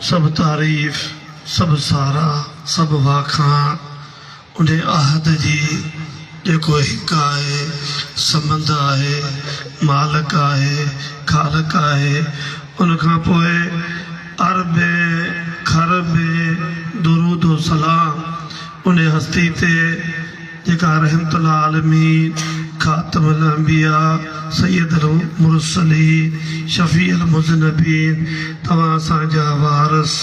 सब तारीफ़ सब सारा सब वाखान उन्हें आहद जी जेको हिक आहे संबंध आहे मालिक आहे ख़ालिक आहे। उनखां पोइ अरबे खरबे दुरूद व सलाम उन हस्ती ते जेका रहमतुल आलमीन खातमुल अंबिया सैयदुल मुरसलीन शफीउल मुज़नबीन तव्हां असांजा वारिस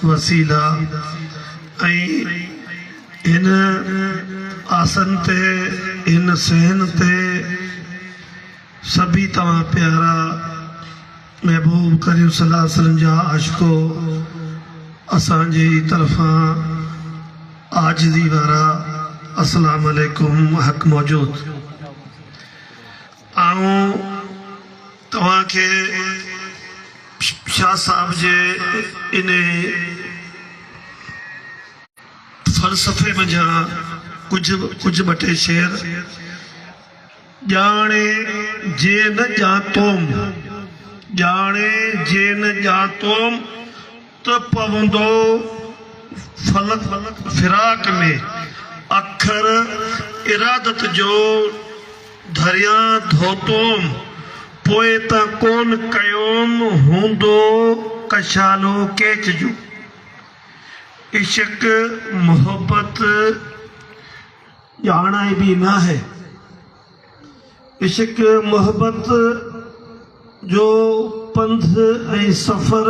वसीला ऐं हिन आसन ते हिन सहन ते सभी तव्हां प्यारा महबूब करीम सल्लल्लाहु अलैहि वसल्लम जा आशिको असांजी तरफ़ां आजिज़ी वारा अस्सलाम वालेकुम हक़ मौजूद। आऊं तव्हांखे शाह साहब जे इन फ़लसफ़े मंझां कुछ ॿ टे शेर ॼाणे जे न ॼातोम ॼाणे जे न ॼातोम त पवंदो फलक फिराक में अखर इरादत जो धरिया धोतोम पोए त कोन कयोम हूंदो कशालो केच जो। इश्क मोहब्बत ॼाणाई भी ना है। इश्क मोहब्बत जो पंथ ऐं सफ़र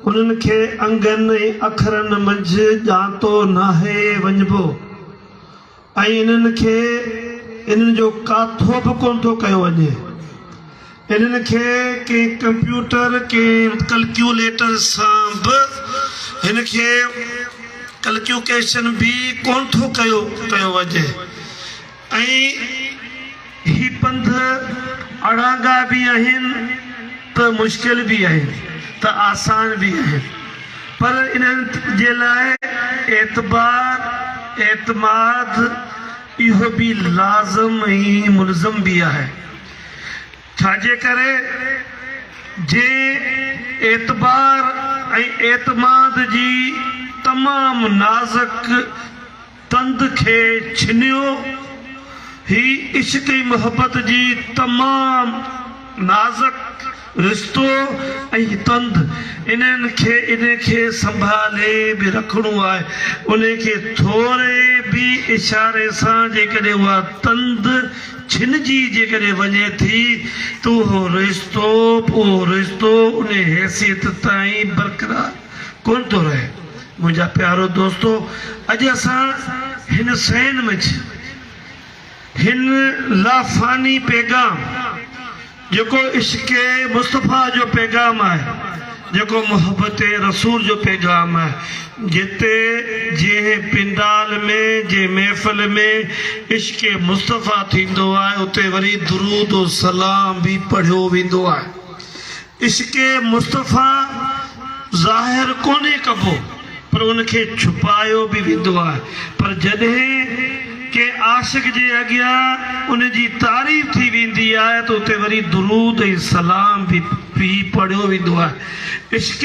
उन्हनि खे अंगनि ऐं अखरनि मंझि ॼातो नाहे वञिबो ऐं इन्हनि खे इन्हनि जो काथो बि कोन थो कयो वञे। इन्हनि खे कंहिं कंप्यूटर कंहिं कैलकुलेटर सां बि हिन खे कैलकुलेशन भी कोन थो कयो वञे। ऐं ही पंथ अड़ांगा भी आहिनि त मुश्किल भी आहिनि त आसान भी आहिनि, पर इन्हनि जे लाइ एतबार एतमाद इहो भी लाज़िम ऐं मुल्ज़म भी आहे। छाजे करे जे एतबार ऐं एतमाद जी तमाम नाज़ुक तंद खे छिनियो ही इश्क ऐं मोहब्बत जी तमाम नाज़ुक रिश्तो ऐं तंद इन्हनि खे संभाले भी रखणो आहे। उन्हें खे थोरे भी इशारे सां जेकॾहिं उहा तंद छिनजी जेकॾहिं वञे थी तो उहो रिश्तो उन हैसियत ताईं बरक़रार कोन थो रहे। मुंहिंजा प्यारो दोस्तो, अॼु असां हिन सहन में हिन लाफ़ानी पैगाम जेको इश्क मुस्तफ़ा जो पैगाम आहे, जेको मोहब्बत रसूल जो पैगाम आहे, जिते जंहिं पिंडाल में जे महफ़िल में इश्क मुस्तफ़ा थींदो आहे उते वरी दुरूद व सलाम भी पढ़ियो वेंदो आहे। इश्क मुस्तफ़ा ज़ाहिर कोन्हे कबो पर उनखे छुपायो भी वेंदो आहे। पर जॾहिं के आशिक जे अॻियां उन जी तारीफ़ थी वेंदी आहे तो उते वरी दुरूद ऐं सलाम भी पढ़ियो वेंदो आहे। इश्क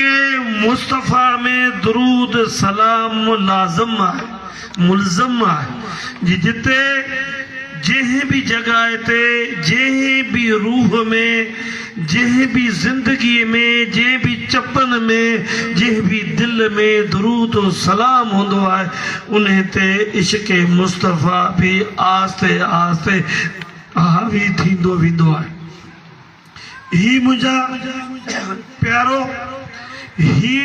मुस्तफ़ा में दुरूद सलाम लाज़िम आहे मुल्ज़म आहे। जिते जंहिं भी जॻह ते जंहिं भी रूह में जंहिं भी ज़िंदगी में जंहिं भी चपन में जंहिं भी दिल में दुरूद व सलाम हूंदो आहे उन ते इश्क मुस्तफ़ा भी आस्ते आस्ते हावी थींदो वेंदो आहे। ही मुंहिंजा प्यारो ही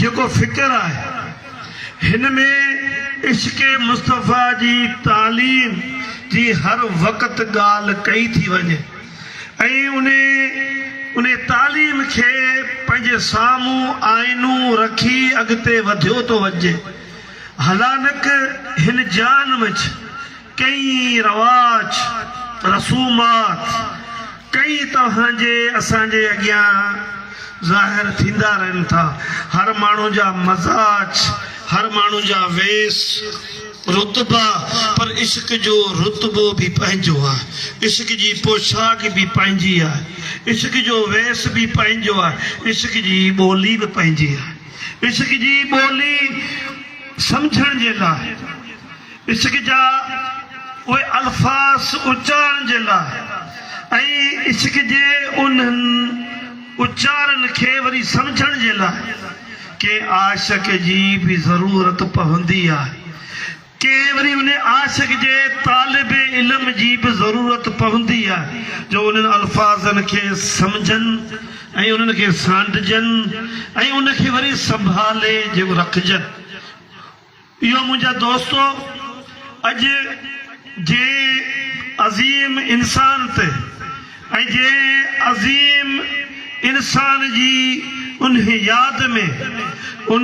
जेको फ़िक्र आहे हिन में इश्क मुस्तफ़ा जी तालीम जी हर वक़्त ॻाल्हि कई थी वञे ऐं उन तालीम खे पंहिंजे साम्हूं आइनू रखी अॻिते वधियो थो वञे। हालांकि हिन जान में कई रवाज रसूमात कई तव्हांजे असांजे अॻियां ज़ाहिर थींदा रहनि था। हर माण्हू जा मज़ाज हर माण्हू जा वेस रुतबा, पर इश्क जो रुतबो भी पंहिंजो आहे। इश्क जी पोशाक भी पंहिंजी आहे। इश्क जो वेस भी पंहिंजो आहे। इश्क जी ॿोली भी पंहिंजी आहे। इश्क जी ॿोली सम्झण जे लाइ, इश्क जा उहे अल्फाज़ उच्चारण जे लाइ ऐं इश्क जे उन्हनि उच्चारण खे वरी सम्झण जे लाइ के आशिक़ जी बि ज़रूरत पवंदी आहे, के वरी उन आशिक़ जे तालिब इल्म जी बि ज़रूरत पवंदी आहे जो उन्हनि अल्फाज़नि खे सम्झनि ऐं उन्हनि खे सांढजनि ऐं उनखे वरी संभाले जो रखजनि। इहो मुंहिंजा दोस्तो अॼु जे अज़ीम इंसान ते ऐं जे अज़ीम इंसान जी उन याद में उन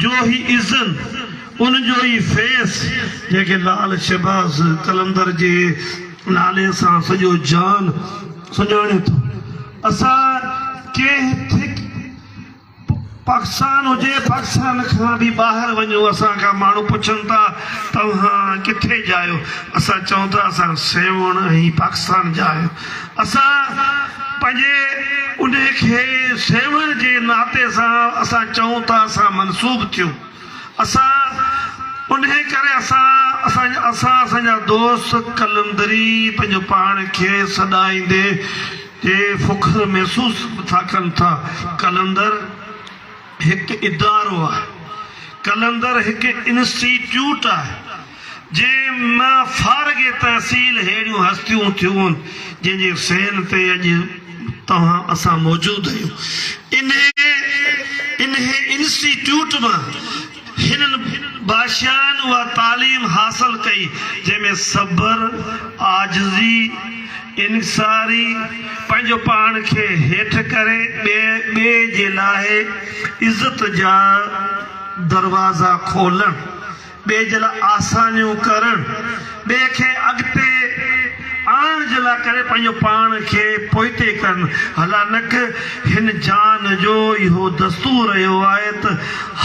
जो ही इज़्ज़त उन जो ही फेस जेके लाल शहबाज़ कलंदर जे नाले सां सॼो जान सुञाणे थो। असां कंहिं पाकिस्तान हुजे, पाकिस्तान खां बि ॿाहिरि वञूं, असां खां माण्हू पुछनि था तव्हां किथे जा आहियो, असां चऊं था असां सेवण ऐं पाकिस्तान जा आहियूं। असां पंहिंजे उन खे सेवण जे नाते सां असां चऊं था असां मनसूब थियूं। असां उन करे असांजा दोस्त कलंदरी पंहिंजो पाण खे सॾाईंदे जे फ़ुख्र महसूसु था कनि था। कलंदर हिकु इदारो आहे, कलंदर हिकु इंस्टीट्यूट आहे जंहिं मां फारग तहसील अहिड़ियूं हस्तियूं थियूं आहिनि जंहिंजे सहन ते अॼु तव्हां असां मौजूदु आहियूं। इन इंस्टीट्यूट मां हिननि बादशाहनि उहा तालीम हासिल कई जंहिंमें सब्र, आजिज़ी, इंसारी, पंहिंजो पाण खे हेठि करे ॿिए जे लाइ इज़त जा दरवाज़ा खोलणु, ॿिए जे लाइ आसानियूं करणु, ॿिए खे अॻिते आणण जे लाइ करे पंहिंजो पाण खे पोइते करणु। हालांकि हिन जान जो इहो दस्तूर रहियो आहे त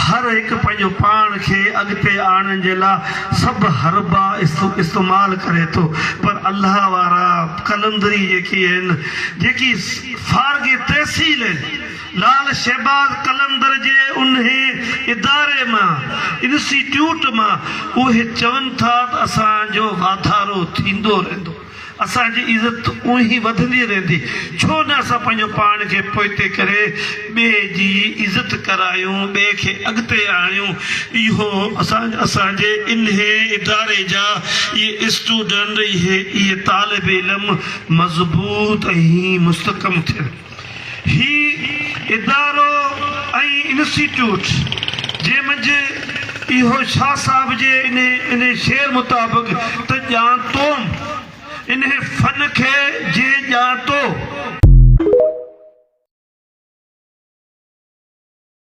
हर हिकु पंहिंजो पाण खे अॻिते आणण जे लाइ सभु हरबा इस्तेमालु करे थो, पर अल्लाह वारा कलंदरी जेकी आहिनि, जेकी फारग तहसील आहिनि, लाल शहबाज़ कलंदर जे उन इदारे मां, इंस्टीट्यूट मां, उहे चवनि था त असांजो वाधारो थींदो रहंदो, असांजी इज़त उहा ई वधंदी रहंदी। छो न असां पंहिंजो पाण खे पोइते करे ॿिए जी इज़त करायूं, ॿिए खे अॻिते आणियूं। इहो असांजे इन इदारे जा इहे स्टूडेंट, इहे तालिब इल्म मज़बूत ऐं मुस्तकम थियनि। ही इदारो ऐं इंस्टीट्यूट जे मंझि इहो शाह साहब जे इन शेर मुताबिक़ त ॼातो इन फन खे जे ॼातो